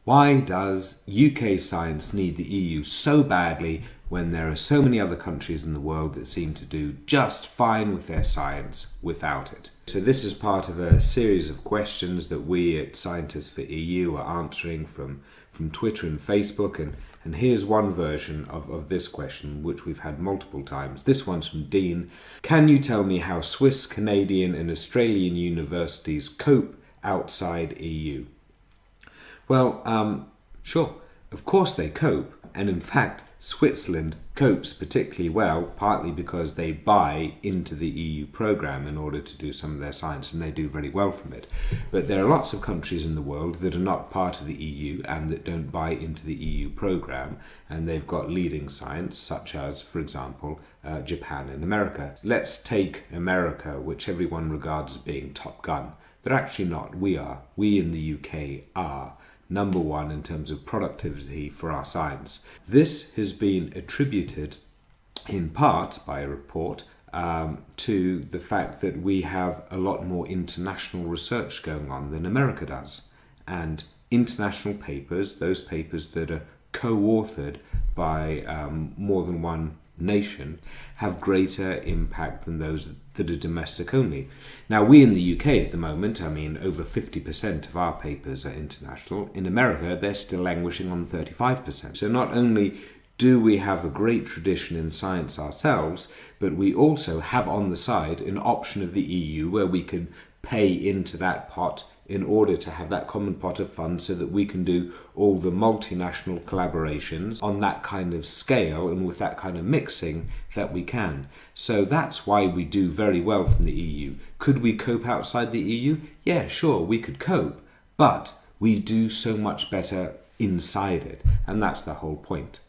Why does UK science need the EU so badly when there are so many other countries in the world that seem to do just fine with their science without it? So this is part of a series of questions that we at Scientists for EU are answering from Twitter and Facebook, and here's one version of this question, which we've had multiple times. This one's from Dean. Can you tell me how Swiss, Canadian and Australian universities cope outside EU? Well, sure, of course they cope, and in fact Switzerland copes particularly well, partly because they buy into the EU programme in order to do some of their science, and they do very well from it. But there are lots of countries in the world that are not part of the EU and that don't buy into the EU programme, and they've got leading science, such as, for example, Japan and America. Let's take America, which everyone regards as being top gun. They're actually not. We are. We in the UK are number one in terms of productivity for our science. This has been attributed in part by a report to the fact that we have a lot more international research going on than America does. And international papers, those papers that are co-authored by more than one nation, have greater impact than those that are domestic only. Now, we in the UK at the moment, over 50% of our papers are international. In America, they're still languishing on 35%. So not only do we have a great tradition in science ourselves, but we also have on the side an option of the EU where we can pay into that pot in order to have that common pot of funds so that we can do all the multinational collaborations on that kind of scale and with that kind of mixing that we can. So that's why we do very well from the EU. Could we cope outside the EU? Yeah, sure, we could cope, but we do so much better inside it, and that's the whole point.